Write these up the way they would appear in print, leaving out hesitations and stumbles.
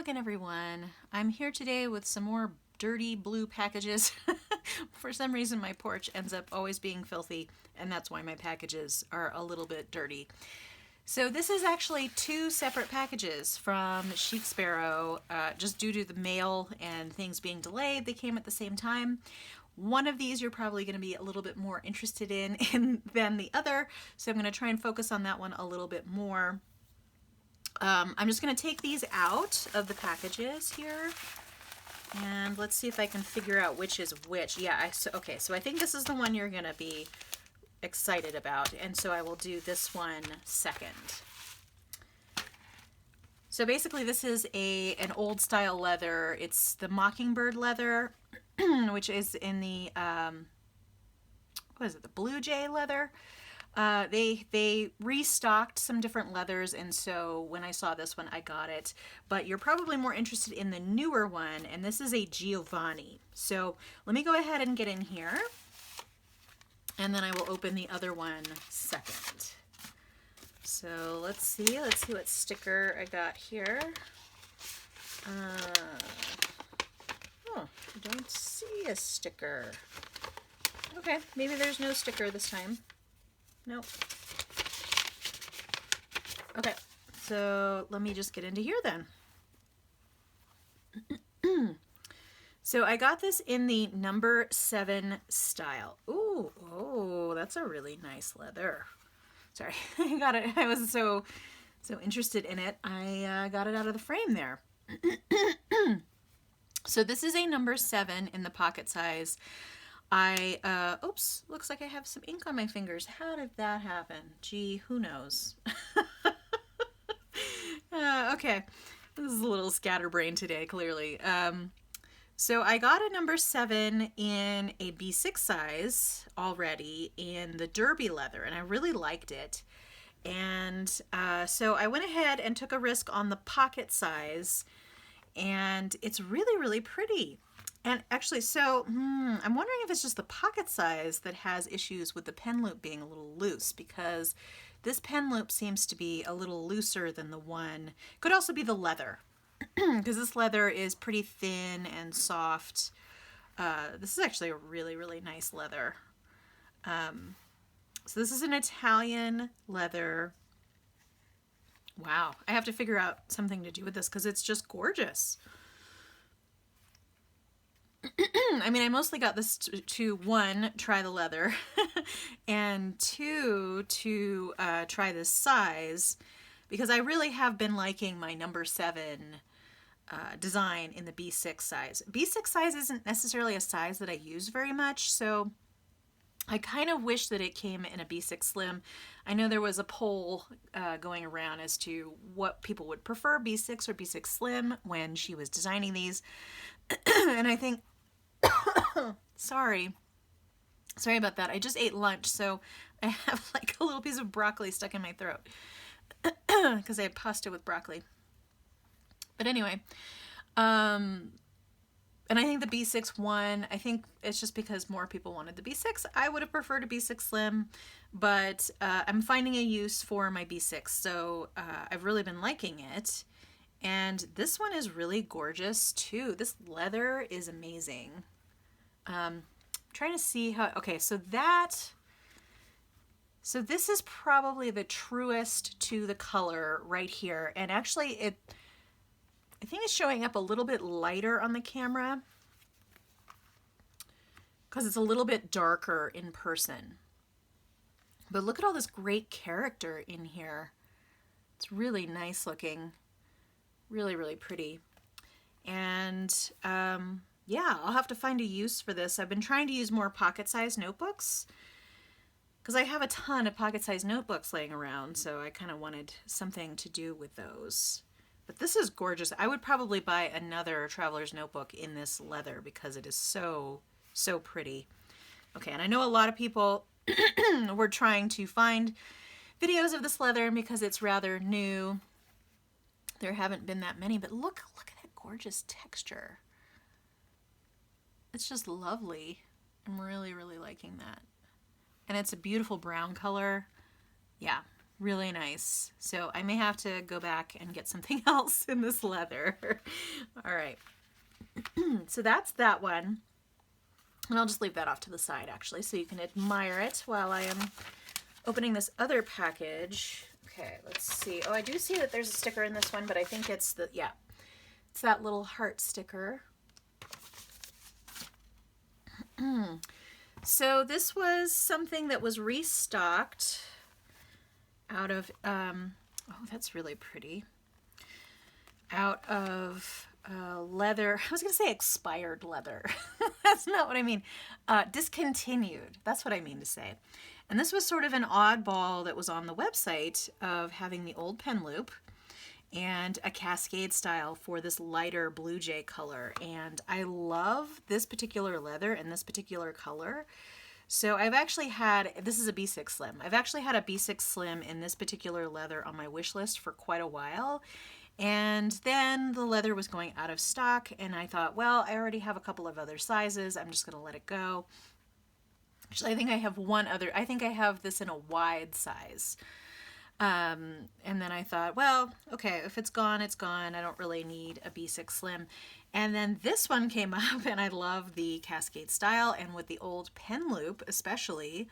again, everyone. I'm here today with some more dirty blue packages. For some reason, my porch ends up always being filthy, and that's why my packages are a little bit dirty. So this is actually two separate packages from Chic Sparrow. Just due to the mail and things being delayed, they came at the same time. One of these you're probably going to be a little bit more interested in than the other, so I'm going to try and focus on that one a little bit more. I'm just going to take these out of the packages here, and let's see if I can figure out which is which. Yeah, okay, so I think this is the one you're going to be excited about, and so I will do this one second. So basically this is an old style leather. It's the Mockingbird leather, which is in the, what is it, the Blue Jay leather. They restocked some different leathers, and so when I saw this one, I got it. But you're probably more interested in the newer one, and this is a Giovanni. So let me go ahead and get in here, and then I will open the other one second. So let's see what sticker I got here. Oh, I don't see a sticker. Okay, maybe there's no sticker this time. Nope. Okay, so let me just get into here then. So I got this in the number 7 style. Ooh, oh, that's a really nice leather. Sorry, I got it. I was so interested in it. I got it out of the frame there. So this is a number 7 in the pocket size. Oops, looks like I have some ink on my fingers. How did that happen? Gee, who knows? Okay, this is a little scatterbrained today, clearly. So I got a number 7 in a B6 size already in the derby leather, and I really liked it. And so I went ahead and took a risk on the pocket size, and it's really, really pretty. And actually, so I'm wondering if it's just the pocket size that has issues with the pen loop being a little loose, because this pen loop seems to be a little looser than the one. Could also be the leather, because this leather is pretty thin and soft. This is actually a really, really nice leather. So this is an Italian leather. Wow, I have to figure out something to do with this because it's just gorgeous. I mean, I mostly got this to one, try the leather, and two, to try this size, because I really have been liking my number 7 design in the B6 size. B6 size isn't necessarily a size that I use very much, so I kind of wish that it came in a B6 Slim. I know there was a poll going around as to what people would prefer, B6 or B6 Slim, when she was designing these. And I think, sorry about that. I just ate lunch, so I have like a little piece of broccoli stuck in my throat because I had pasta with broccoli. But anyway, and I think the B6 one, I think it's just because more people wanted the B6. I would have preferred a B6 Slim, but I'm finding a use for my B6, so I've really been liking it. And this one is really gorgeous too. This leather is amazing. Trying to see how, okay, so this is probably the truest to the color right here. And actually I think it's showing up a little bit lighter on the camera because it's a little bit darker in person. But look at all this great character in here. It's really nice looking. Really, really pretty. And yeah, I'll have to find a use for this. I've been trying to use more pocket-sized notebooks because I have a ton of pocket-sized notebooks laying around, so I kind of wanted something to do with those. But this is gorgeous. I would probably buy another traveler's notebook in this leather because it is so, so pretty. Okay, and I know a lot of people were trying to find videos of this leather because it's rather new. There haven't been that many, but look at that gorgeous texture. It's just lovely. I'm really, really liking that. And it's a beautiful brown color. Yeah, Really nice. So I may have to go back and get something else in this leather. All right. So that's that one. And I'll just leave that off to the side actually so you can admire it while I am opening this other package. Okay, let's see. Oh, I do see that there's a sticker in this one, but I think it's the, yeah, it's that little heart sticker. So this was something that was restocked out of, oh, that's really pretty. Out of leather. I was going to say expired leather. That's not what I mean. Discontinued. That's what I mean to say. And this was sort of an oddball that was on the website of having the old pen loop and a cascade style for this lighter blue jay color. And I love this particular leather and this particular color. So I've actually had, this is a B6 Slim. I've actually had a B6 Slim in this particular leather on my wish list for quite a while. And then the leather was going out of stock and I thought, well, I already have a couple of other sizes. I'm just going to let it go. Actually, I think I have one other, I think I have this in a wide size. And then I thought, well, okay, if it's gone, it's gone. I don't really need a B6 Slim. And then this one came up and I love the cascade style and with the old pen loop especially.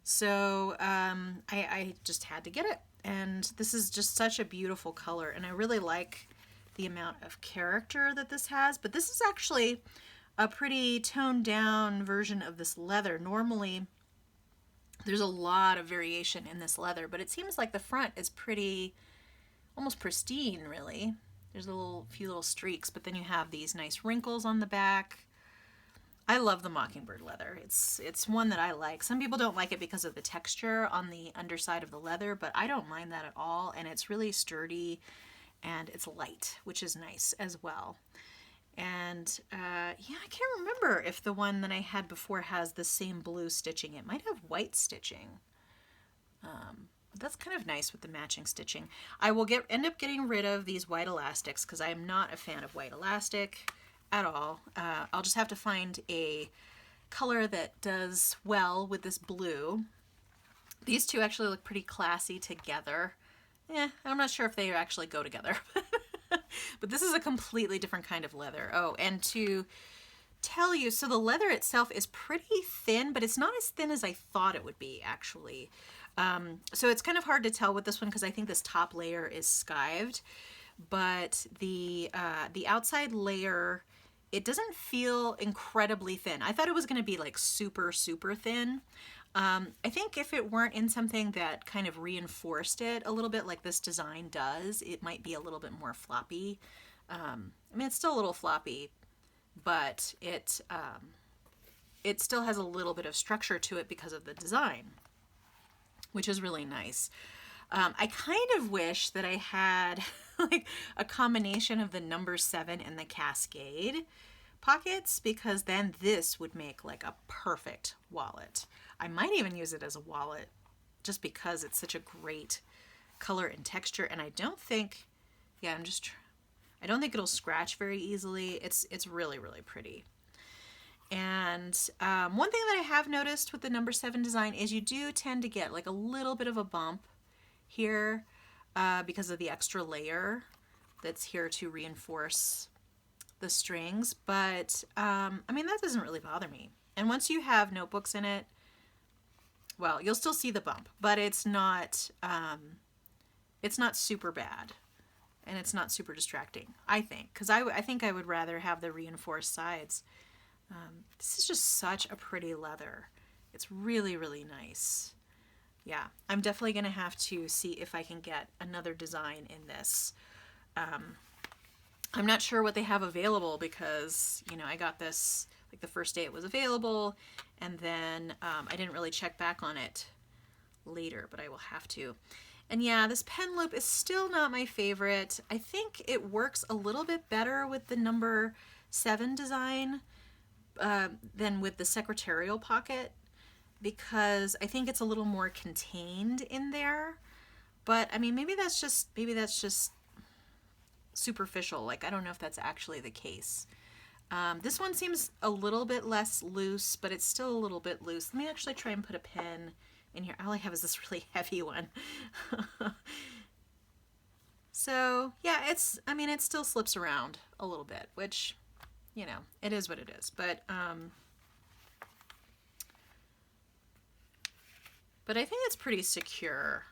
So I just had to get it. And this is just such a beautiful color. And I really like the amount of character that this has. But this is actually a pretty toned down version of this leather. Normally, there's a lot of variation in this leather, but it seems like the front is pretty, almost pristine, really. There's a few little streaks, but then you have these nice wrinkles on the back. I love the Mockingbird leather. It's one that I like. Some people don't like it because of the texture on the underside of the leather, but I don't mind that at all, and it's really sturdy, and it's light, which is nice as well. And yeah, I can't remember if the one that I had before has the same blue stitching. It might have white stitching. But that's kind of nice with the matching stitching. I will end up getting rid of these white elastics because I am not a fan of white elastic at all. I'll just have to find a color that does well with this blue. These two actually look pretty classy together. I'm not sure if they actually go together. But this is a completely different kind of leather. Oh, and to tell you, so the leather itself is pretty thin, but it's not as thin as I thought it would be, actually. So it's kind of hard to tell with this one because I think this top layer is skived, but the outside layer, it doesn't feel incredibly thin. I thought it was going to be like super, super thin. I think if it weren't in something that kind of reinforced it a little bit like this design does, it might be a little bit more floppy. I mean, it's still a little floppy, but it still has a little bit of structure to it because of the design, which is really nice. I kind of wish that I had like a combination of the number 7 and the cascade pockets, because then this would make like a perfect wallet. I might even use it as a wallet just because it's such a great color and texture. And I don't think, yeah, I don't think it'll scratch very easily. It's really, really pretty. And one thing that I have noticed with the number 7 design is you do tend to get like a little bit of a bump here because of the extra layer that's here to reinforce the strings. But I mean, that doesn't really bother me. And once you have notebooks in it, well, you'll still see the bump, but it's not super bad, and it's not super distracting, I think, because I think I would rather have the reinforced sides. This is just such a pretty leather. It's really, really nice. Yeah, I'm definitely going to have to see if I can get another design in this. I'm not sure what they have available because, you know, I got this like the first day it was available, and then I didn't really check back on it later, but I will have to. And yeah, this pen loop is still not my favorite. I think it works a little bit better with the number 7 design than with the secretarial pocket, because I think it's a little more contained in there. But I mean, maybe that's just superficial. Like, I don't know if that's actually the case. This one seems a little bit less loose, but it's still a little bit loose. Let me actually try and put a pen in here. All I have is this really heavy one. So yeah, I mean, it still slips around a little bit, which, you know, it is what it is. But I think it's pretty secure.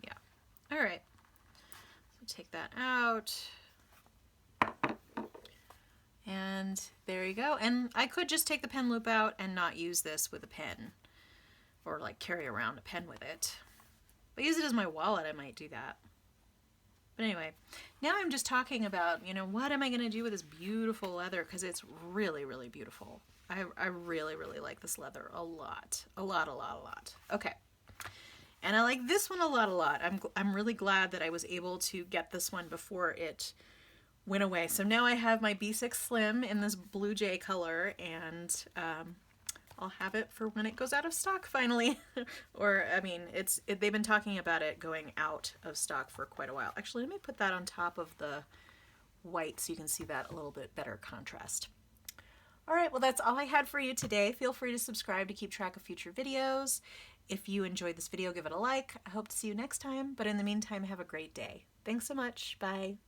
Yeah. All right. So take that out. And there you go. And I could just take the pen loop out and not use this with a pen, or like carry around a pen with it. But use it as my wallet, I might do that. But anyway, now I'm just talking about, you know, what am I going to do with this beautiful leather? Because it's really, really beautiful. I really, really like this leather a lot. A lot, a lot, a lot. Okay. And I like this one a lot, a lot. I'm really glad that I was able to get this one before it went away. So now I have my B6 Slim in this Blue Jay color, and I'll have it for when it goes out of stock finally. Or, I mean, they've been talking about it going out of stock for quite a while. Actually, let me put that on top of the white so you can see that a little bit better contrast. All right, well, that's all I had for you today. Feel free to subscribe to keep track of future videos. If you enjoyed this video, give it a like. I hope to see you next time, but in the meantime, have a great day. Thanks so much. Bye.